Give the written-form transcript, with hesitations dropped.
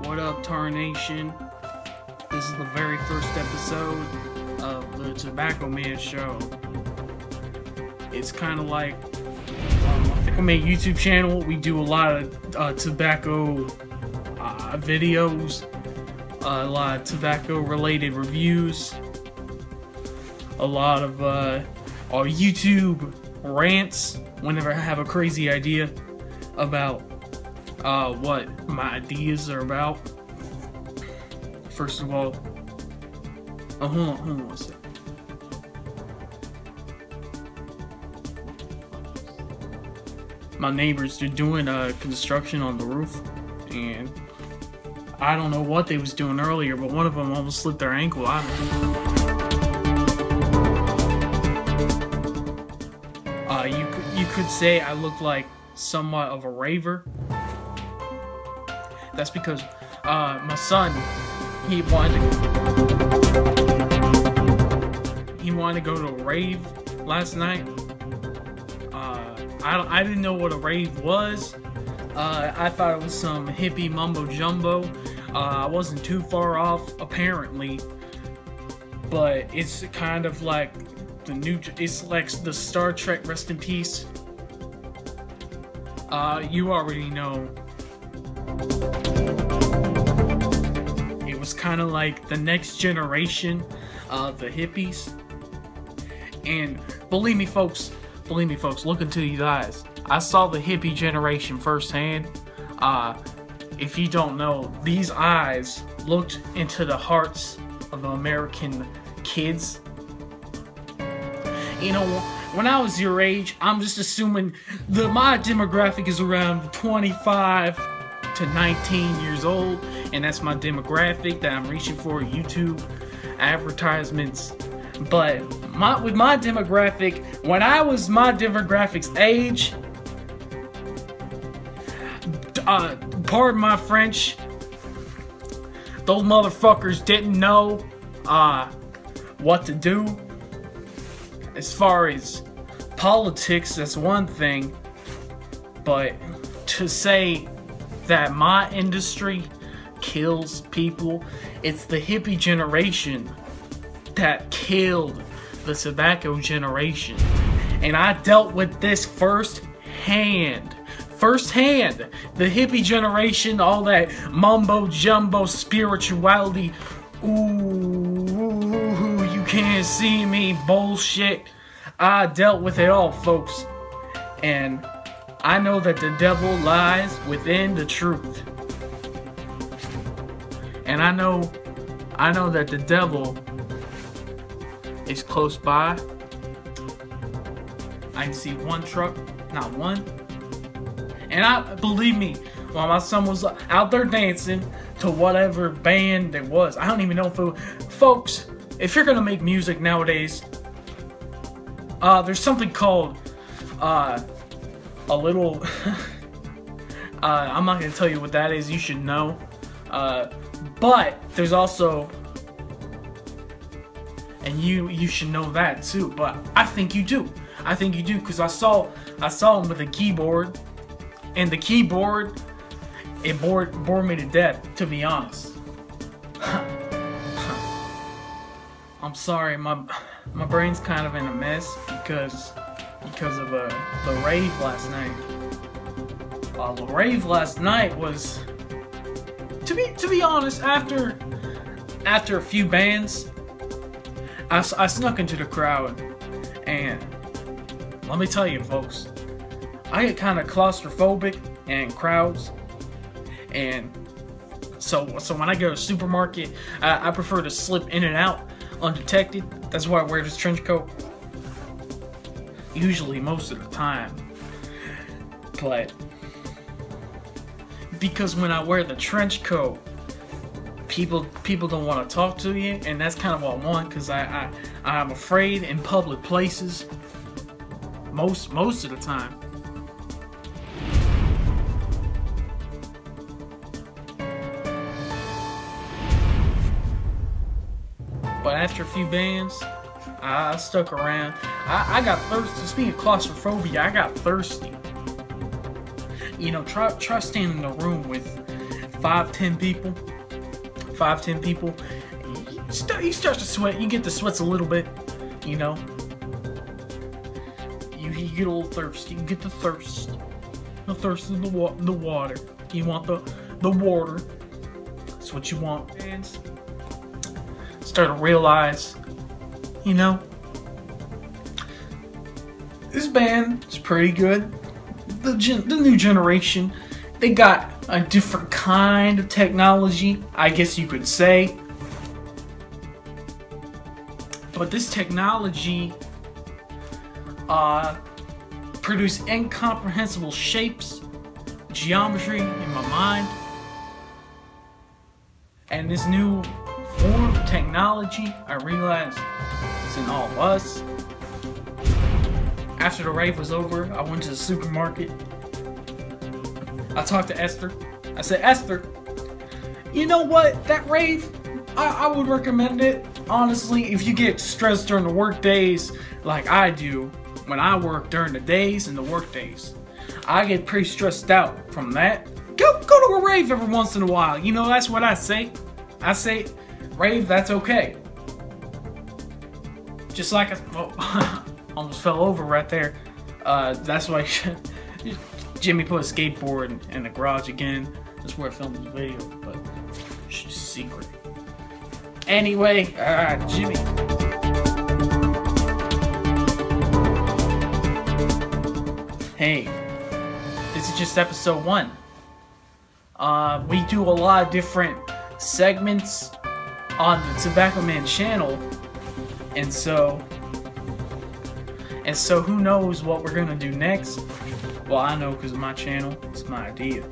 What up, Tarnation? This is the very first episode of the Tobacco Man Show. It's kind of like, I think I made a YouTube channel. We do a lot of tobacco videos, a lot of tobacco related reviews, a lot of YouTube rants whenever I have a crazy idea about what my ideas are about. First of all, hold on one second. My neighbors, they're doing construction on the roof, and I don't know what they was doing earlier, but one of them almost slipped their ankle. You could say I look like somewhat of a raver. That's because my son, he wanted to go to a rave last night. I didn't know what a rave was. I thought it was some hippie mumbo jumbo. I wasn't too far off, apparently, but it's kind of like it's like the Star Trek Rest in Peace. You already know. It was kind of like the next generation of the hippies. And believe me folks, look into these eyes. I saw the hippie generation firsthand. If you don't know, these eyes looked into the hearts of the American kids. You know, when I was your age, I'm just assuming my demographic is around 25 to 19 years old, and that's my demographic that I'm reaching for YouTube advertisements. But with my demographic, when I was my demographic's age, pardon my French, those motherfuckers didn't know what to do. As far as politics, that's one thing, but to say that my industry kills people, it's the hippie generation that killed the tobacco generation. And I dealt with this firsthand. The hippie generation, all that mumbo jumbo spirituality, ooh, you can't see me bullshit. I dealt with it all, folks. And I know that the devil lies within the truth. And I know that the devil is close by. I can see one truck, not one. And believe me, while my son was out there dancing to whatever band it was, I don't even know if it was, folks, if you're gonna make music nowadays, there's something called a little I'm not gonna tell you what that is, you should know, but there's also, and you should know that too, but I think you do, because I saw him with a keyboard, and the keyboard, it bored me to death, to be honest. I'm sorry, my brain's kind of in a mess because of the rave last night. The rave last night was, to be honest, after a few bands, I snuck into the crowd, and let me tell you, folks, I get kind of claustrophobic in crowds, and so when I go to a supermarket, I prefer to slip in and out undetected. That's why I wear this trench coat, usually most of the time. But because when I wear the trench coat, people don't want to talk to you, and that's kind of what I want, because I'm afraid in public places most of the time. But after a few bands, I stuck around. I got thirsty. Speaking of claustrophobia, I got thirsty. You know, try staying in a room with 5-10 people. 5-10 people. You start to sweat. You get the sweats a little bit, you know. You get a little thirsty. You get the thirst. The thirst of the water. You want the water. That's what you want. And start to realize, you know, this band is pretty good. The new generation, they got a different kind of technology, I guess you could say. But this technology produce incomprehensible shapes, geometry in my mind. And this new form of technology, I realized it's in all of us. After the rave was over, I went to the supermarket. I talked to Esther. I said, Esther, you know what? That rave, I would recommend it. Honestly, if you get stressed during the work days like I do, when I work during the days and the work days, I get pretty stressed out from that. Go to a rave every once in a while. You know, that's what I say. I say, rave, that's okay. Just like almost fell over right there. That's why Jimmy put a skateboard in the garage again. That's where I filmed this video, but it's just secret. Anyway, Jimmy. Hey, this is just episode 1. We do a lot of different segments on the Tobacco Man channel, and so who knows what we're gonna do next? Well, I know because of my channel. It's my idea.